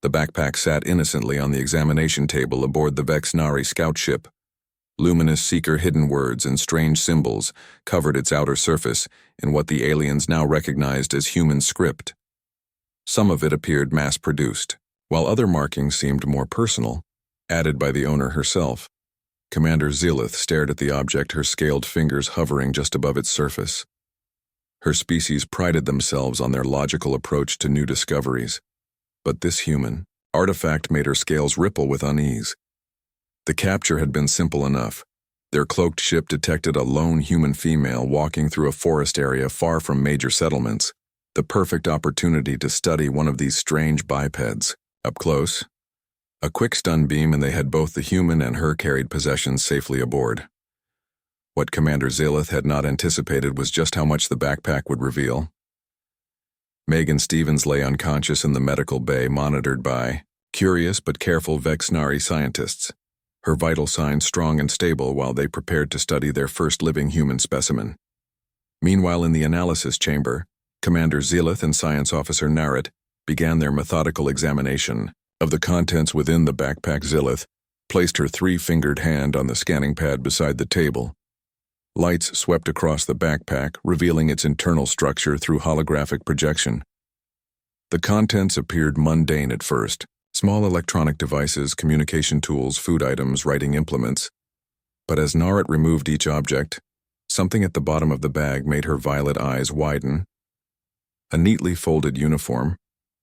The backpack sat innocently on the examination table aboard the Vexnari scout ship. Luminous seeker hidden words and strange symbols covered its outer surface in what the aliens now recognized as human script. Some of it appeared mass-produced, while other markings seemed more personal, added by the owner herself. Commander Zilith stared at the object, her scaled fingers hovering just above its surface. Her species prided themselves on their logical approach to new discoveries. But this human artifact made her scales ripple with unease. The capture had been simple enough. Their cloaked ship detected a lone human female walking through a forest area far from major settlements, the perfect opportunity to study one of these strange bipeds. Up close, a quick stun beam and they had both the human and her carried possessions safely aboard. What Commander Zilith had not anticipated was just how much the backpack would reveal. Megan Stevens lay unconscious in the medical bay, monitored by curious but careful Vexnari scientists, her vital signs strong and stable while they prepared to study their first living human specimen. Meanwhile, in the analysis chamber, Commander Zilith and Science Officer Narration began their methodical examination of the contents within the backpack. Zilith placed her three-fingered hand on the scanning pad beside the table. Lights swept across the backpack, revealing its internal structure through holographic projection. The contents appeared mundane at first: small electronic devices, communication tools, food items, writing implements. But as Narration removed each object, something at the bottom of the bag made her violet eyes widen. A neatly folded uniform,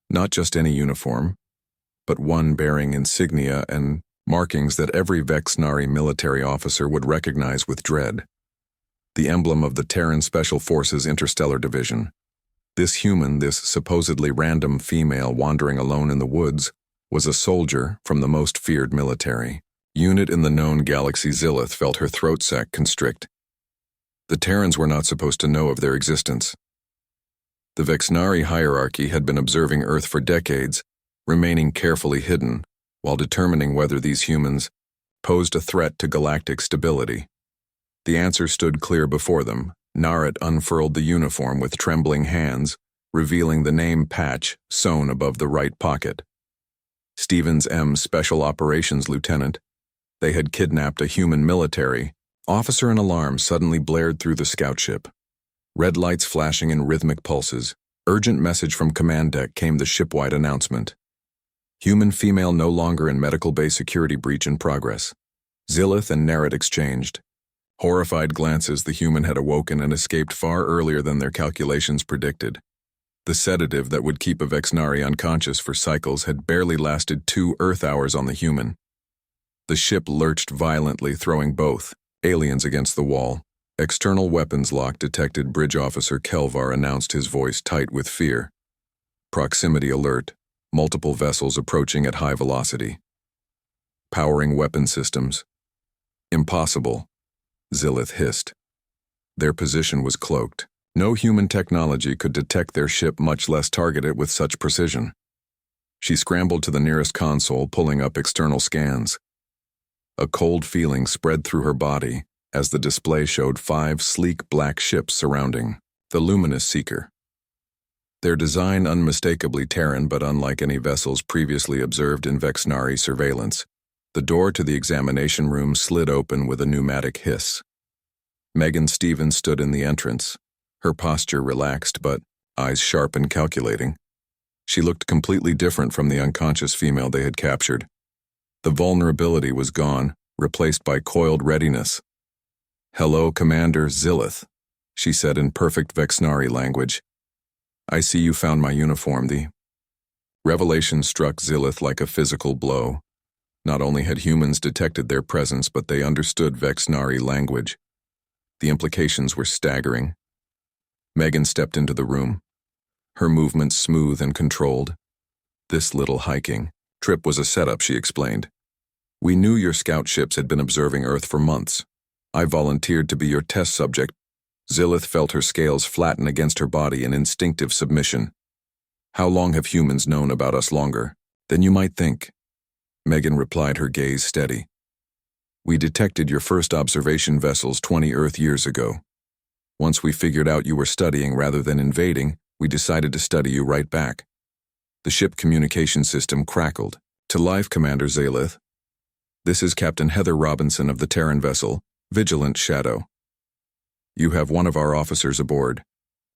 not just any uniform, but one bearing insignia and markings that every Vexnari military officer would recognize with dread. The emblem of the Terran Special Forces Interstellar Division. This human, this supposedly random female wandering alone in the woods, was a soldier from the most feared military unit in the known galaxy. Zilith felt her throat sac constrict. The Terrans were not supposed to know of their existence. The Vexnari hierarchy had been observing Earth for decades, remaining carefully hidden, while determining whether these humans posed a threat to galactic stability. The answer stood clear before them. Narration unfurled the uniform with trembling hands, revealing the name patch sewn above the right pocket. Stevens M. Special Operations Lieutenant. They had kidnapped a human military officer. An alarm suddenly blared through the scout ship. Red lights flashing in rhythmic pulses. Urgent message from command deck came the shipwide announcement. Human female no longer in medical bay, security breach in progress. Zilith and Narration exchanged horrified glances. The human had awoken and escaped far earlier than their calculations predicted. The sedative that would keep a Vexnari unconscious for cycles had barely lasted 2 Earth hours on the human. The ship lurched violently, throwing both aliens against the wall. External weapons lock detected. Bridge Officer Kelvar announced, his voice tight with fear. Proximity alert. Multiple vessels approaching at high velocity. Powering weapon systems. Impossible, Zilith hissed. Their position was cloaked. No human technology could detect their ship, much less target it with such precision. She scrambled to the nearest console, pulling up external scans. A cold feeling spread through her body as the display showed 5 sleek black ships surrounding the luminous seeker. Their design unmistakably Terran, but unlike any vessels previously observed in Vexnari surveillance. The door to the examination room slid open with a pneumatic hiss. Megan Stevens stood in the entrance, her posture relaxed but eyes sharp and calculating. She looked completely different from the unconscious female they had captured. The vulnerability was gone, replaced by coiled readiness. "Hello, Commander Zilith," she said in perfect Vexnari language. "I see you found my uniform." The revelation struck Zilith like a physical blow. Not only had humans detected their presence, but they understood Vexnari language. The implications were staggering. Megan stepped into the room, her movements smooth and controlled. "This little hiking trip was a setup," she explained. "We knew your scout ships had been observing Earth for months. I volunteered to be your test subject." Zilith felt her scales flatten against her body in instinctive submission. "How long have humans known about us? Longer than you might think," Megan replied, her gaze steady. "We detected your first observation vessels 20 Earth years ago. Once we figured out you were studying rather than invading, we decided to study you right back." The ship communication system crackled. To life, Commander Zalith. This is Captain Heather Robinson of the Terran vessel, Vigilant Shadow. You have one of our officers aboard.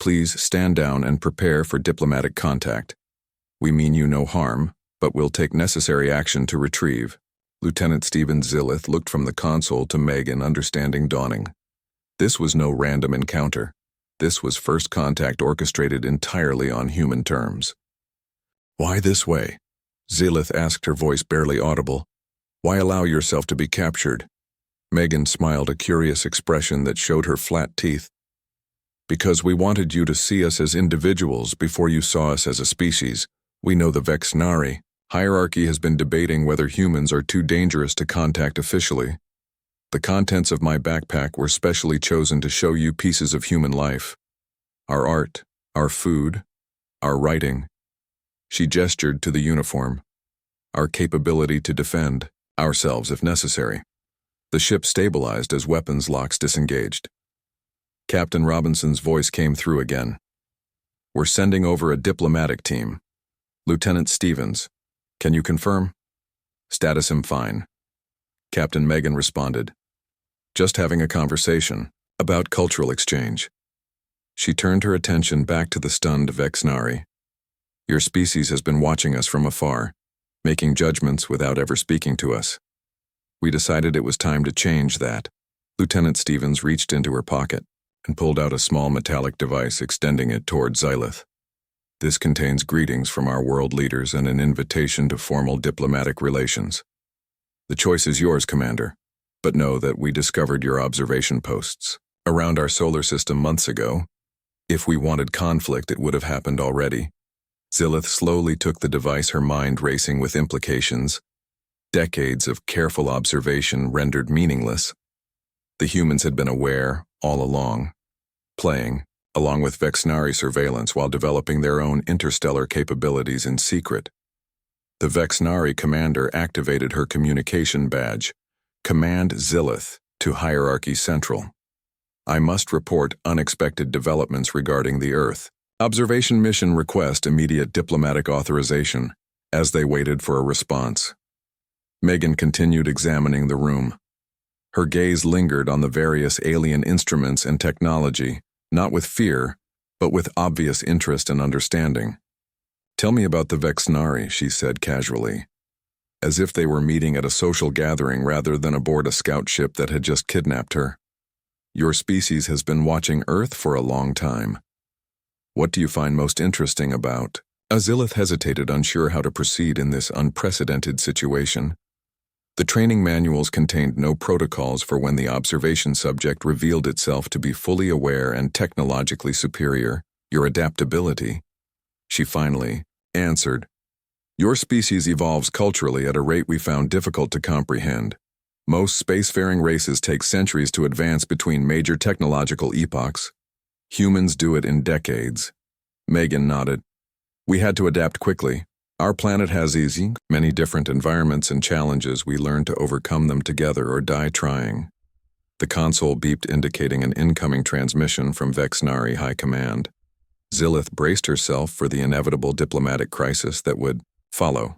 Please stand down and prepare for diplomatic contact. We mean you no harm, but will take necessary action to retrieve. Lieutenant Stephen Zilith looked from the console to Megan, understanding dawning. This was no random encounter. This was first contact orchestrated entirely on human terms. Why this way? Zilith asked, her voice barely audible. Why allow yourself to be captured? Megan smiled, a curious expression that showed her flat teeth. Because we wanted you to see us as individuals before you saw us as a species. We know the Vex Nari. Hierarchy has been debating whether humans are too dangerous to contact officially. The contents of my backpack were specially chosen to show you pieces of human life. Our art, our food, our writing. She gestured to the uniform. Our capability to defend ourselves if necessary. The ship stabilized as weapons locks disengaged. Captain Robinson's voice came through again. We're sending over a diplomatic team. Lieutenant Stevens, can you confirm? Status: I'm fine. Captain Megan responded. Just having a conversation about cultural exchange. She turned her attention back to the stunned Vexnari. Your species has been watching us from afar, making judgments without ever speaking to us. We decided it was time to change that. Lieutenant Stevens reached into her pocket and pulled out a small metallic device, extending it toward Xylith. This contains greetings from our world leaders and an invitation to formal diplomatic relations. The choice is yours, Commander, but know that we discovered your observation posts around our solar system months ago. If we wanted conflict, it would have happened already. Xylith slowly took the device, her mind racing with implications. Decades of careful observation rendered meaningless. The humans had been aware all along, playing along with Vexnari surveillance while developing their own interstellar capabilities in secret. The Vexnari commander activated her communication badge, Command Xylith, to Hierarchy Central. I must report unexpected developments regarding the Earth. Observation mission request immediate diplomatic authorization, as they waited for a response. Megan continued examining the room. Her gaze lingered on the various alien instruments and technology, not with fear, but with obvious interest and understanding. Tell me about the Vexnari, she said casually, as if they were meeting at a social gathering rather than aboard a scout ship that had just kidnapped her. Your species has been watching Earth for a long time. What do you find most interesting about? Azilith hesitated, unsure how to proceed in this unprecedented situation. The training manuals contained no protocols for when the observation subject revealed itself to be fully aware and technologically superior. Your adaptability, she finally answered. Your species evolves culturally at a rate we found difficult to comprehend. Most spacefaring races take centuries to advance between major technological epochs. Humans do it in decades. Megan nodded. We had to adapt quickly. Our planet has many different environments and challenges. We learn to overcome them together or die trying. The console beeped, indicating an incoming transmission from Vexnari High Command. Xylith braced herself for the inevitable diplomatic crisis that would follow.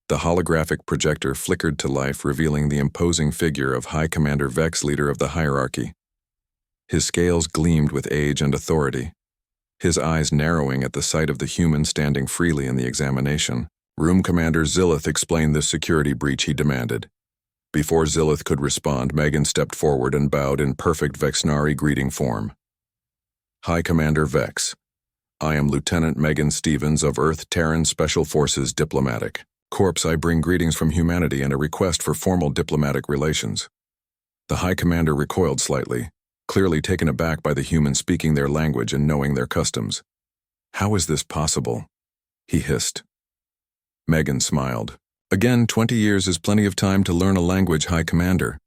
The holographic projector flickered to life, revealing the imposing figure of High Commander Vex, leader of the hierarchy. His scales gleamed with age and authority, his eyes narrowing at the sight of the human standing freely in the examination. Room Commander Xylith, explained the security breach, he demanded. Before Xylith could respond, Megan stepped forward and bowed in perfect Vexnari greeting form. High Commander Vex, I am Lieutenant Megan Stevens of Earth Terran Special Forces Diplomatic Corps. I bring greetings from humanity and a request for formal diplomatic relations. The High Commander recoiled slightly, clearly taken aback by the humans speaking their language and knowing their customs. How is this possible? He hissed. Megan smiled. Again, 20 years is plenty of time to learn a language, High Commander,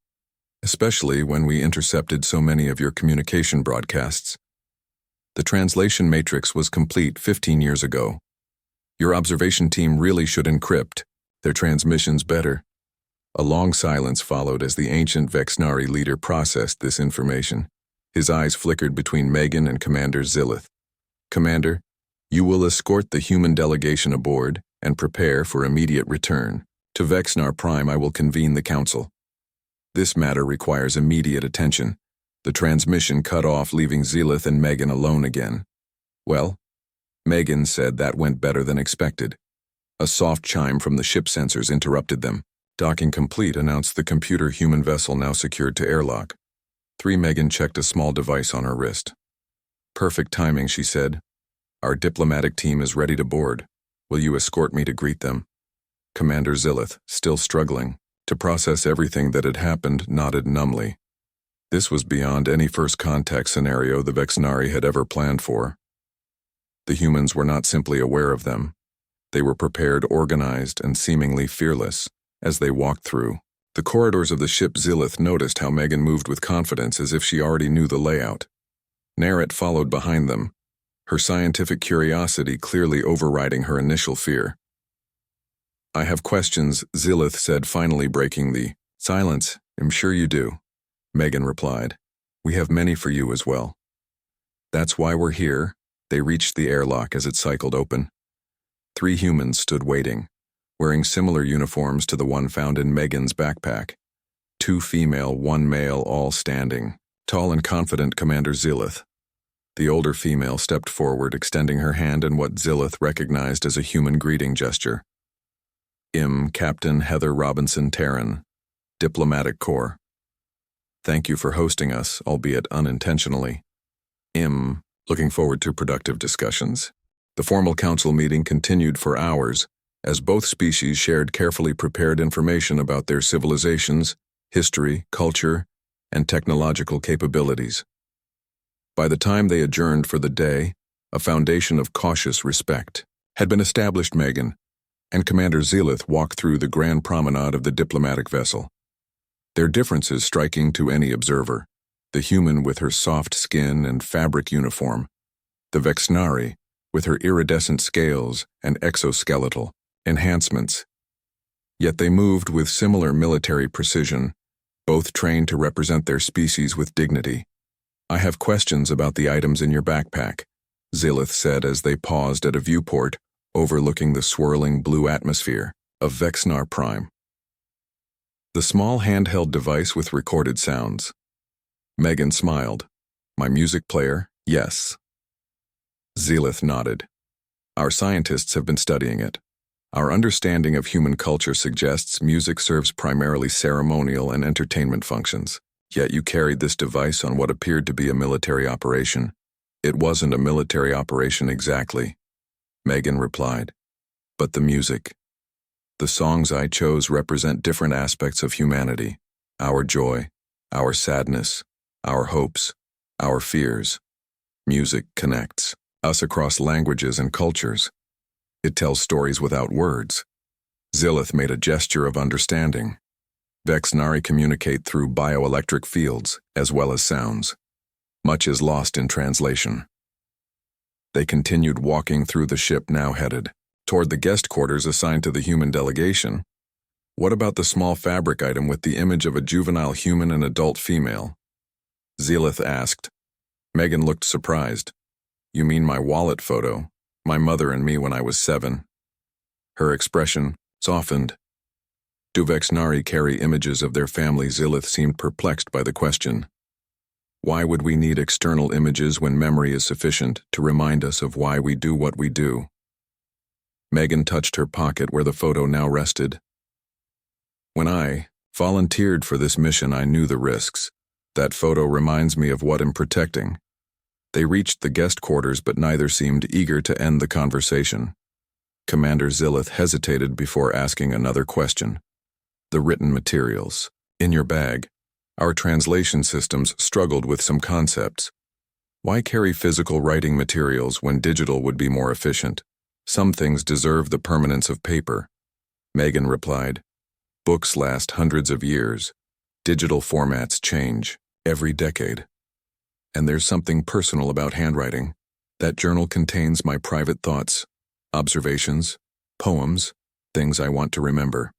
especially when we intercepted so many of your communication broadcasts. The translation matrix was complete 15 years ago. Your observation team really should encrypt their transmissions better. A long silence followed as the ancient Vexnari leader processed this information. His eyes flickered between Megan and Commander Xylith. Commander, You will escort the human delegation aboard and prepare for immediate return. To Vexnar Prime I will convene the council. This matter requires immediate attention. The transmission cut off, leaving Zelith and Megan alone again. Well, Megan said that went better than expected. A soft chime from the ship sensors interrupted them. Docking complete, announced the computer human vessel now secured to airlock. Megan checked a small device on her wrist. Perfect timing, she said. Our diplomatic team is ready to board. Will you escort me to greet them? Commander Zelith, still struggling to process everything that had happened, nodded numbly. This was beyond any first contact scenario the Vexnari had ever planned for. The humans were not simply aware of them. They were prepared, organized, and seemingly fearless. As they walked through the corridors of the ship, Zelith noticed how Megan moved with confidence, as if she already knew the layout. Narrate followed behind them, her scientific curiosity clearly overriding her initial fear. I have questions, Zelith said, finally breaking the silence. I'm sure you do, Megan replied. We have many for you as well. That's why we're here. They reached the airlock as it cycled open. 3 humans stood waiting, wearing similar uniforms to the one found in Megan's backpack. 2 female, 1 male, all standing. Tall and confident Commander Zelith. The older female stepped forward, extending her hand in what Zelith recognized as a human greeting gesture. Captain Heather Robinson Terran, Diplomatic Corps. Thank you for hosting us, albeit unintentionally. Looking forward to productive discussions. The formal council meeting continued for hours, as both species shared carefully prepared information about their civilizations, history, culture, and technological capabilities. By the time they adjourned for the day, a foundation of cautious respect had been established. Megan and Commander Zelith walked through the grand promenade of the diplomatic vessel. Their differences striking to any observer: the human with her soft skin and fabric uniform, the Vexnari with her iridescent scales and exoskeletal enhancements. Yet they moved with similar military precision, both trained to represent their species with dignity. I have questions about the items in your backpack, Zelith said as they paused at a viewport overlooking the swirling blue atmosphere of Vexnar Prime. The small handheld device with recorded sounds. Megan smiled. My music player, yes. Zelith nodded. Our scientists have been studying it. Our understanding of human culture suggests music serves primarily ceremonial and entertainment functions. Yet you carried this device on what appeared to be a military operation. It wasn't a military operation exactly, Megan replied. But the music. The songs I chose represent different aspects of humanity. Our joy, our sadness, our hopes, our fears. Music connects us across languages and cultures. It tells stories without words. Zelith made a gesture of understanding. Vexnari communicate through bioelectric fields as well as sounds. Much is lost in translation. They continued walking through the ship, now headed toward the guest quarters assigned to the human delegation. What about the small fabric item with the image of a juvenile human and adult female? Zelith asked. Megan looked surprised. You mean my wallet photo? My mother and me when I was 7. Her expression softened. Do Vexnari carry images of their family? Zelith seemed perplexed by the question. Why would we need external images when memory is sufficient to remind us of why we do what we do? Megan touched her pocket where the photo now rested. When I volunteered for this mission, I knew the risks. That photo reminds me of what I'm protecting. They reached the guest quarters, but neither seemed eager to end the conversation. Commander Zelith hesitated before asking another question. The written materials. In your bag. Our translation systems struggled with some concepts. Why carry physical writing materials when digital would be more efficient? Some things deserve the permanence of paper. Megan replied. Books last hundreds of years. Digital formats change every decade. And there's something personal about handwriting. That journal contains my private thoughts, observations, poems, things I want to remember.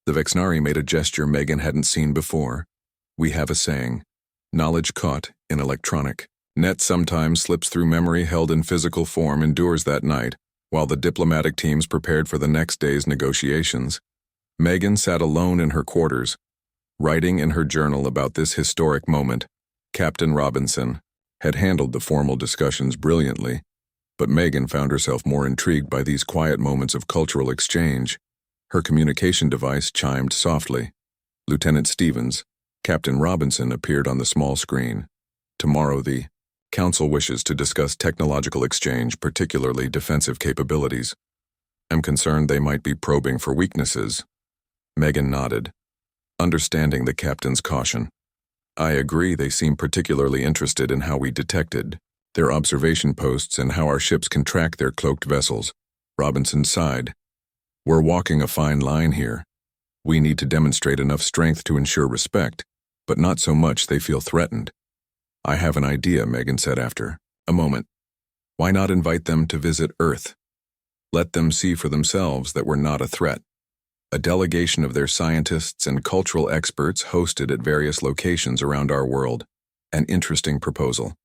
The Vexnari made a gesture Megan hadn't seen before. We have a saying, knowledge caught in electronic Net sometimes slips through memory held in physical form endures that night, while the diplomatic teams prepared for the next day's negotiations. Megan sat alone in her quarters, writing in her journal about this historic moment. Captain Robinson had handled the formal discussions brilliantly, but Megan found herself more intrigued by these quiet moments of cultural exchange. Her communication device chimed softly. Lieutenant Stevens, Captain Robinson appeared on the small screen. Tomorrow the Council wishes to discuss technological exchange, particularly defensive capabilities. I'm concerned they might be probing for weaknesses. Megan nodded, understanding the captain's caution. I agree, they seem particularly interested in how we detected their observation posts and how our ships can track their cloaked vessels. Robinson sighed. We're walking a fine line here. We need to demonstrate enough strength to ensure respect, but not so much they feel threatened. I have an idea, Megan said after a moment. Why not invite them to visit Earth? Let them see for themselves that we're not a threat. A delegation of their scientists and cultural experts hosted at various locations around our world. An interesting proposal.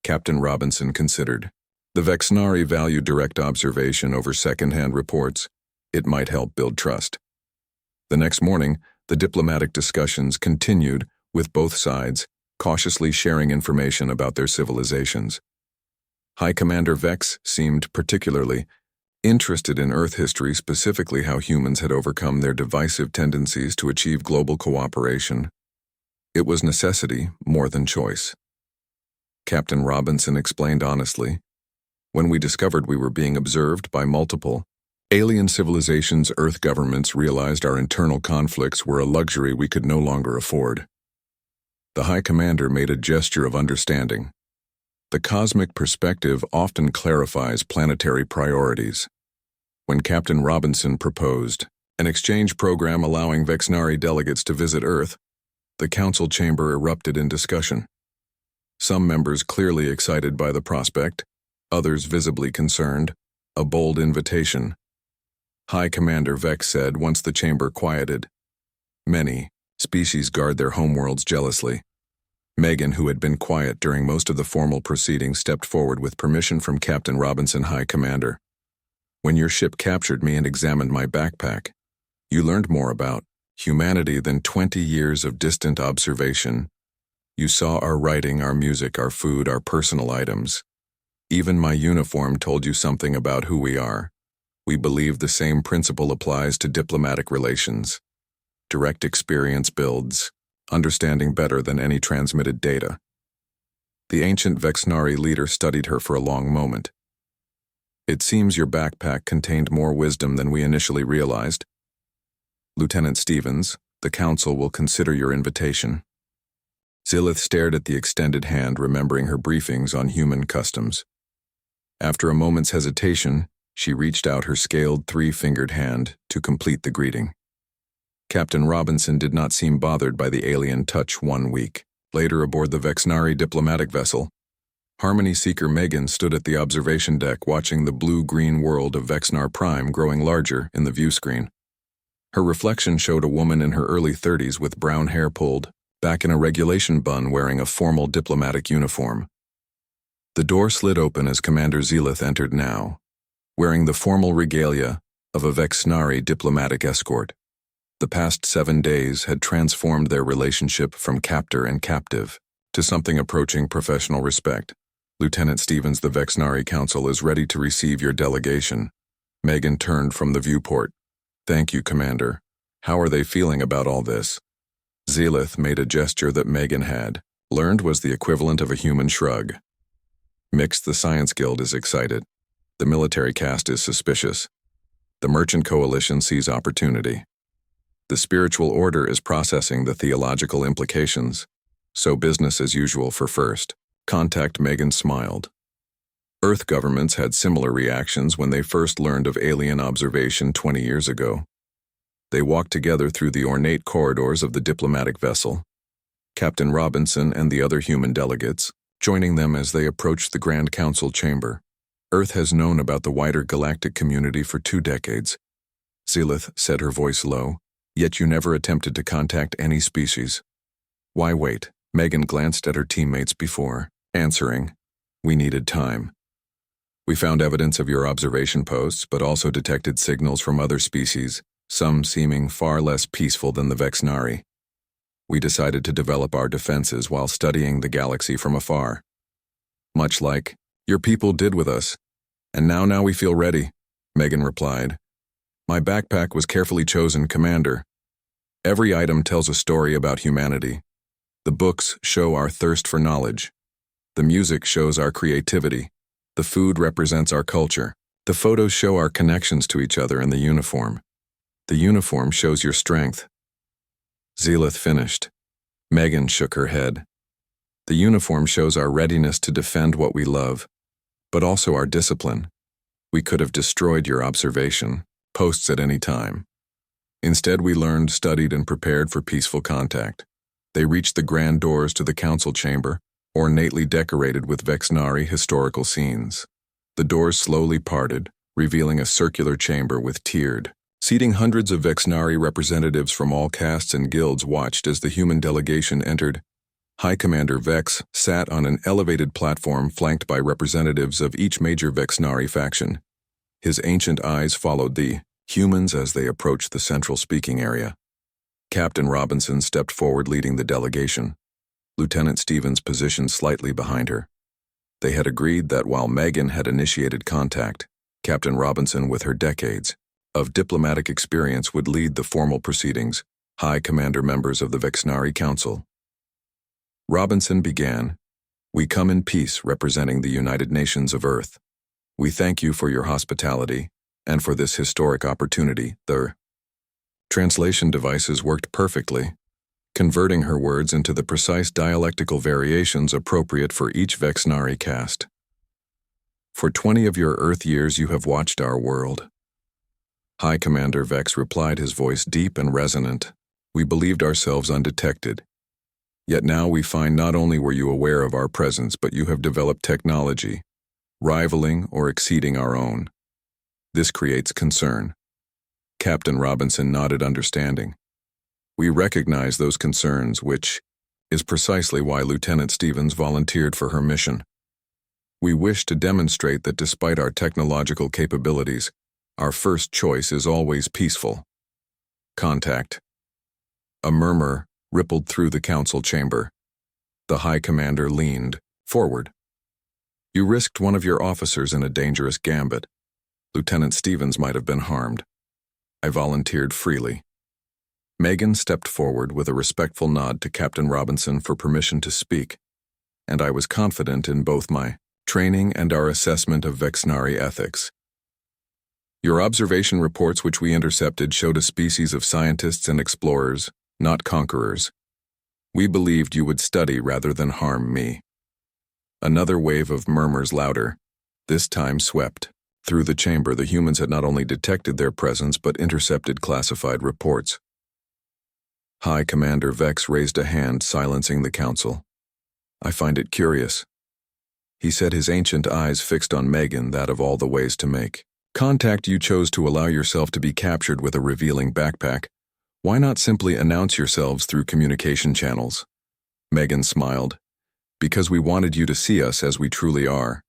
Captain Robinson considered. The Vexnari value direct observation over second-hand reports. It might help build trust. The next morning, the diplomatic discussions continued, with both sides cautiously sharing information about their civilizations. High Commander Vex seemed particularly interested in Earth history, specifically how humans had overcome their divisive tendencies to achieve global cooperation. It was necessity more than choice. Captain Robinson explained honestly. When we discovered we were being observed by multiple alien civilizations, Earth governments realized our internal conflicts were a luxury we could no longer afford. The High Commander made a gesture of understanding. The cosmic perspective often clarifies planetary priorities. When Captain Robinson proposed an exchange program allowing Vexnari delegates to visit Earth, the council chamber erupted in discussion. Some members clearly excited by the prospect, others visibly concerned. A bold invitation. High Commander Vex said once the chamber quieted. Many species guard their homeworlds jealously. Megan, who had been quiet during most of the formal proceedings, stepped forward with permission from Captain Robinson. High Commander. When your ship captured me and examined my backpack, you learned more about humanity than 20 years of distant observation. You saw our writing, our music, our food, our personal items. Even my uniform told you something about who we are. We believe the same principle applies to diplomatic relations. Direct experience builds understanding better than any transmitted data. The ancient Vexnari leader studied her for a long moment. It seems your backpack contained more wisdom than we initially realized. Lieutenant Stevens, the council will consider your invitation. Zilith stared at the extended hand, remembering her briefings on human customs. After a moment's hesitation, she reached out her scaled three-fingered hand to complete the greeting. Captain Robinson did not seem bothered by the alien touch. 1 week later, aboard the Vexnari diplomatic vessel, Harmony Seeker Megan stood at the observation deck watching the blue-green world of Vexnar Prime growing larger in the view screen. Her reflection showed a woman in her early 30s with brown hair pulled back in a regulation bun, wearing a formal diplomatic uniform. The door slid open as Commander Zilith entered now, wearing the formal regalia of a Vexnari diplomatic escort. The past 7 days had transformed their relationship from captor and captive to something approaching professional respect. Lieutenant Stevens, the Vexnari Council is ready to receive your delegation. Megan turned from the viewport. Thank you, Commander. How are they feeling about all this? Zilith made a gesture that Megan had learned was the equivalent of a human shrug. Mixed, the Science Guild is excited. The military caste is suspicious. The Merchant Coalition sees opportunity. The Spiritual Order is processing the theological implications. So business as usual for first contact. Megan smiled. Earth governments had similar reactions when they first learned of alien observation 20 years ago. They walked together through the ornate corridors of the diplomatic vessel, Captain Robinson and the other human delegates, joining them as they approached the Grand Council chamber. Earth has known about the wider galactic community for 2 decades. Zilith said, her voice low, yet you never attempted to contact any species. Why wait? Megan glanced at her teammates before Answering, we needed time. We found evidence of your observation posts, but also detected signals from other species, some seeming far less peaceful than the Vexnari. We decided to develop our defenses while studying the galaxy from afar. Much like your people did with us. And now we feel ready, Megan replied. My backpack was carefully chosen, Commander. Every item tells a story about humanity. The books show our thirst for knowledge. The music shows our creativity. The food represents our culture. The photos show our connections to each other, and the uniform. The uniform shows your strength. Zelith finished. Megan shook her head. The uniform shows our readiness to defend what we love, but also our discipline. We could have destroyed your observation posts at any time. Instead, we learned, studied, and prepared for peaceful contact. They reached the grand doors to the council chamber, ornately decorated with Vexnari historical scenes. The doors slowly parted, revealing a circular chamber with tiered seating. Hundreds of Vexnari representatives from all castes and guilds watched as the human delegation entered. High Commander Vex sat on an elevated platform flanked by representatives of each major Vexnari faction. His ancient eyes followed the humans as they approached the central speaking area. Captain Robinson stepped forward, leading the delegation. Lieutenant Stevens positioned slightly behind her. They had agreed that while Megan had initiated contact, Captain Robinson, with her decades of diplomatic experience, would lead the formal proceedings. High Commander members of the Vexnari Council. Robinson began, "We come in peace, representing the United Nations of Earth. We thank you for your hospitality and for this historic opportunity." The translation devices worked perfectly, converting her words into the precise dialectical variations appropriate for each Vexnari caste. "For 20 of your Earth years you have watched our world." High Commander Vex replied, his voice deep and resonant. "We believed ourselves undetected. Yet now we find not only were you aware of our presence, but you have developed technology, rivaling or exceeding our own. This creates concern." Captain Robinson nodded understanding. "We recognize those concerns, which is precisely why Lieutenant Stevens volunteered for her mission. We wish to demonstrate that despite our technological capabilities, our first choice is always peaceful. Contact." A murmur rippled through the council chamber. The High Commander leaned forward. "You risked one of your officers in a dangerous gambit. Lieutenant Stevens might have been harmed. I volunteered freely." Megan stepped forward with a respectful nod to Captain Robinson for permission to speak, and I was confident in both my training and our assessment of Vexnari ethics. "Your observation reports which we intercepted showed a species of scientists and explorers, not conquerors. We believed you would study rather than harm me." Another wave of murmurs, louder, this time swept through the chamber. The humans had not only detected their presence but intercepted classified reports. High Commander Vex raised a hand, silencing the council. "I find it curious," he said, his ancient eyes fixed on Megan. "That of all the ways to make contact, you chose to allow yourself to be captured with a revealing backpack. Why not simply announce yourselves through communication channels?" Megan smiled. "Because we wanted you to see us as we truly are.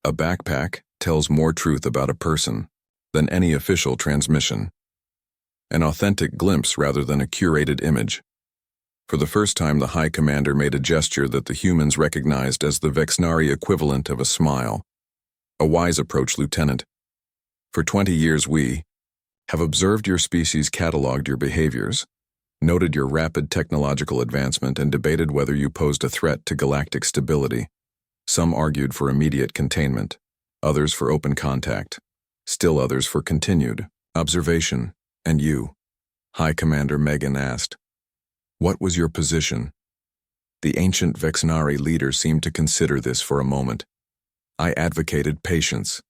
A backpack tells more truth about a person than any official transmission. An authentic glimpse rather than a curated image." For the first time, the High Commander made a gesture that the humans recognized as the Vexnari equivalent of a smile. "A wise approach, Lieutenant. For 20 years we have observed your species, cataloged your behaviors, noted your rapid technological advancement, and debated whether you posed a threat to galactic stability. Some argued for immediate containment, others for open contact, still others for continued observation. And you?" High Commander Megan asked. "What was your position?" The ancient Vexnari leader seemed to consider this for a moment. "I advocated patience.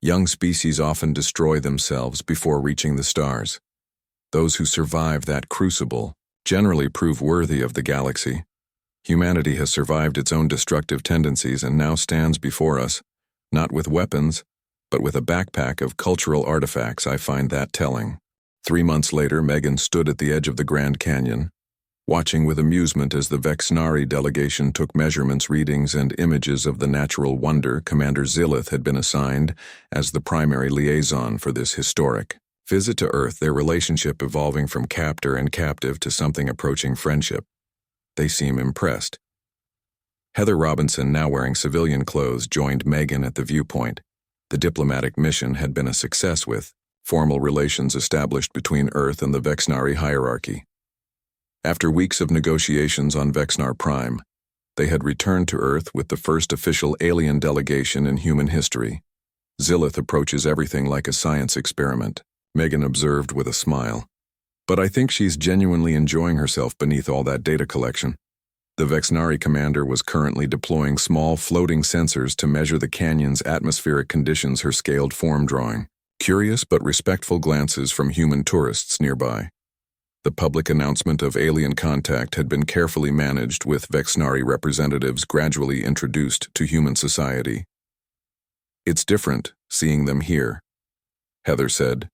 Young species often destroy themselves before reaching the stars. Those who survive that crucible generally prove worthy of the galaxy. Humanity has survived its own destructive tendencies and now stands before us, not with weapons, but with a backpack of cultural artifacts. I find that telling." 3 months later, Megan stood at the edge of the Grand Canyon. watching with amusement as the Vexnari delegation took measurements, readings, and images of the natural wonder. Commander Zilith had been assigned as the primary liaison for this historic visit to Earth, their relationship evolving from captor and captive to something approaching friendship. They seem impressed. Heather Robinson, now wearing civilian clothes, joined Megan at the viewpoint. The diplomatic mission had been a success with formal relations established between Earth and the Vexnari hierarchy. After weeks of negotiations on Vexnar Prime, they had returned to Earth with the first official alien delegation in human history. Zilith approaches everything like a science experiment, Megan observed with a smile. But I think she's genuinely enjoying herself beneath all that data collection. The Vexnari commander was currently deploying small floating sensors to measure the canyon's atmospheric conditions, her scaled form drawing. Curious but respectful glances from human tourists nearby. The public announcement of alien contact had been carefully managed, with Vexnari representatives gradually introduced to human society. It's different, seeing them here, Heather said.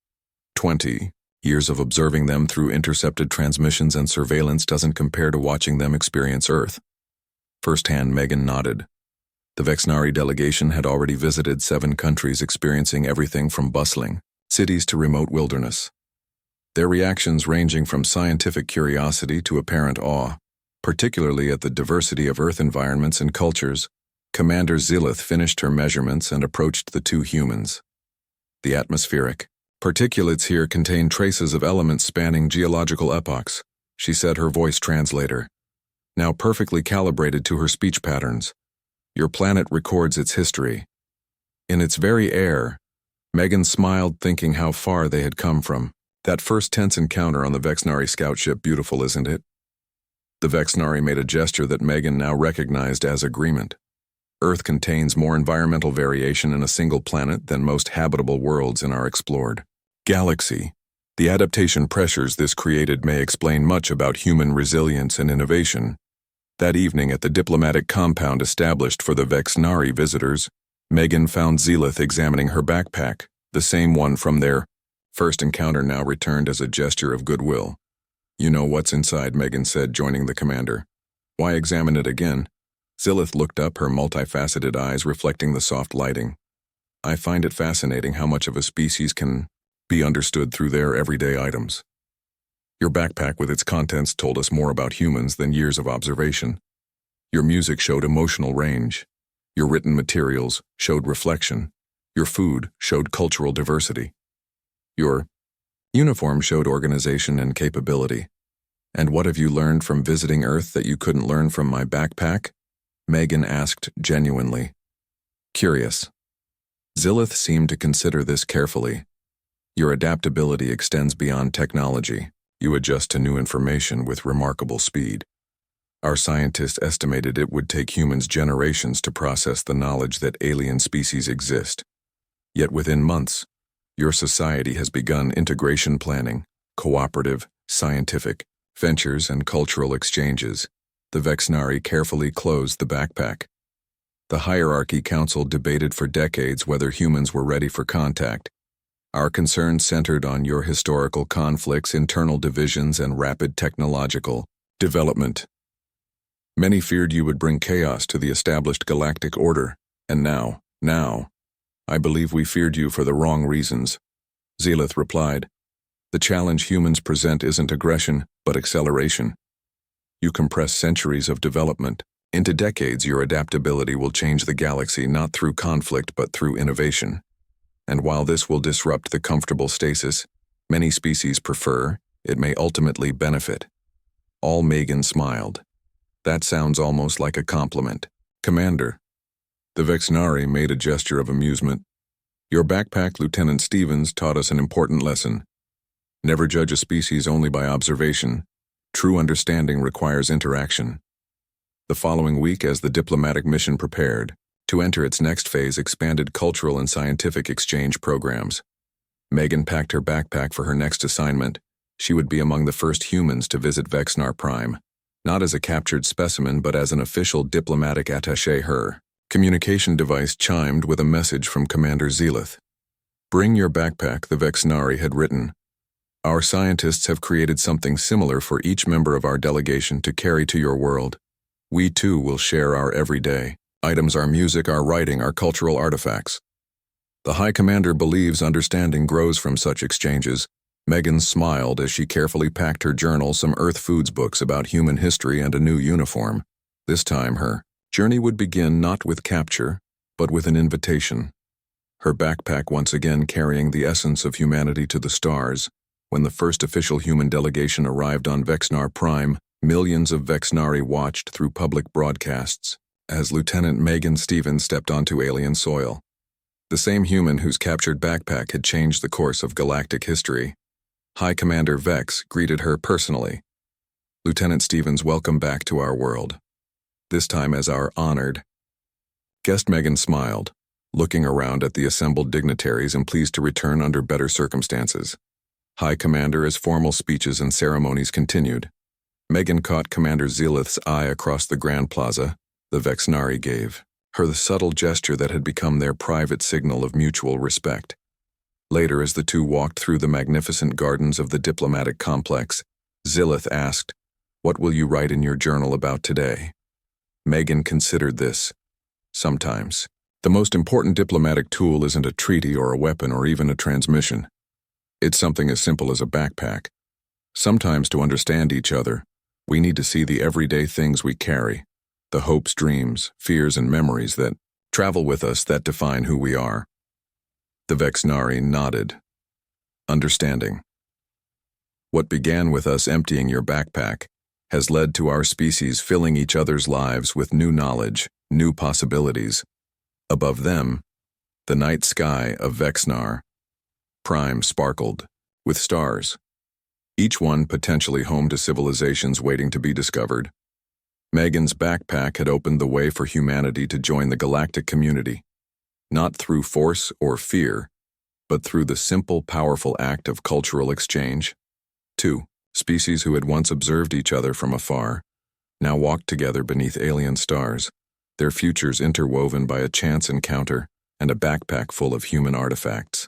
20 years of observing them through intercepted transmissions and surveillance doesn't compare to watching them experience Earth. Firsthand, Megan nodded. The Vexnari delegation had already visited 7 countries, experiencing everything from bustling cities to remote wilderness. Their reactions ranging from scientific curiosity to apparent awe, particularly at the diversity of Earth environments and cultures. Commander Zilith finished her measurements and approached the 2 humans. The atmospheric particulates here contain traces of elements spanning geological epochs, she said, her voice translator, now perfectly calibrated to her speech patterns. Your planet records its history. In its very air, Megan smiled, thinking how far they had come from that first tense encounter on the Vexnari scout ship. Beautiful, isn't it? The Vexnari made a gesture that Megan now recognized as agreement. Earth contains more environmental variation in a single planet than most habitable worlds in our explored galaxy. The adaptation pressures this created may explain much about human resilience and innovation. That evening at the diplomatic compound established for the Vexnari visitors, Megan found Zilith examining her backpack, the same one from their first encounter, now returned as a gesture of goodwill. You know what's inside, Megan said, joining the commander. Why examine it again? Zilith looked up, her multifaceted eyes reflecting the soft lighting. I find it fascinating how much of a species can be understood through their everyday items. Your backpack with its contents told us more about humans than years of observation. Your music showed emotional range. Your written materials showed reflection. Your food showed cultural diversity. Your uniform showed organization and capability. And what have you learned from visiting Earth that you couldn't learn from my backpack? Megan asked, genuinely curious. Zilith seemed to consider this carefully. Your adaptability extends beyond technology. You adjust to new information with remarkable speed. Our scientists estimated it would take humans generations to process the knowledge that alien species exist. Yet within months, your society has begun integration planning, cooperative, scientific ventures, and cultural exchanges. The Vexnari carefully closed the backpack. The Hierarchy Council debated for decades whether humans were ready for contact. Our concerns centered on your historical conflicts, internal divisions, and rapid technological development. Many feared you would bring chaos to the established galactic order, and now, I believe we feared you for the wrong reasons. Zilith replied. The challenge humans present isn't aggression, but acceleration. You compress centuries of development into decades. Your adaptability will change the galaxy not through conflict but through innovation. And while this will disrupt the comfortable stasis many species prefer, it may ultimately benefit. All Megan smiled. That sounds almost like a compliment. Commander. The Vexnari made a gesture of amusement. Your backpack, Lieutenant Stevens, taught us an important lesson. Never judge a species only by observation. True understanding requires interaction. The following week, as the diplomatic mission prepared to enter its next phase, expanded cultural and scientific exchange programs, Megan packed her backpack for her next assignment. She would be among the first humans to visit Vexnar Prime, not as a captured specimen but as an official diplomatic attaché. Her communication device chimed with a message from Commander Zilith. Bring your backpack, the Vexnari had written. Our scientists have created something similar for each member of our delegation to carry to your world. We too will share our everyday items, our music, our writing, our cultural artifacts. The High Commander believes understanding grows from such exchanges. Megan smiled as she carefully packed her journal, some Earth Foods books about human history, and a new uniform. This time her journey would begin not with capture, but with an invitation. Her backpack once again carrying the essence of humanity to the stars. When the first official human delegation arrived on Vexnar Prime, millions of Vexnari watched through public broadcasts as Lieutenant Megan Stevens stepped onto alien soil. The same human whose captured backpack had changed the course of galactic history. High Commander Vex greeted her personally. Lieutenant Stevens, welcome back to our world. This time as our honored guest. Megan smiled, looking around at the assembled dignitaries and pleased to return under better circumstances. High Commander, as formal speeches and ceremonies continued, Megan caught Commander Zelith's eye across the Grand Plaza. The Vexnari gave her the subtle gesture that had become their private signal of mutual respect. Later, as the two walked through the magnificent gardens of the diplomatic complex, Zilith asked, "What will you write in your journal about today?" Megan considered this. Sometimes, the most important diplomatic tool isn't a treaty or a weapon or even a transmission. It's something as simple as a backpack. Sometimes to understand each other, we need to see the everyday things we carry, the hopes, dreams, fears, and memories that travel with us, that define who we are. The Vexnari nodded, understanding. What began with us emptying your backpack has led to our species filling each other's lives with new knowledge, new possibilities. Above them, the night sky of Vexnar Prime sparkled with stars, each one potentially home to civilizations waiting to be discovered. Megan's backpack had opened the way for humanity to join the galactic community, not through force or fear, but through the simple, powerful act of cultural exchange. Two species who had once observed each other from afar now walked together beneath alien stars, their futures interwoven by a chance encounter and a backpack full of human artifacts.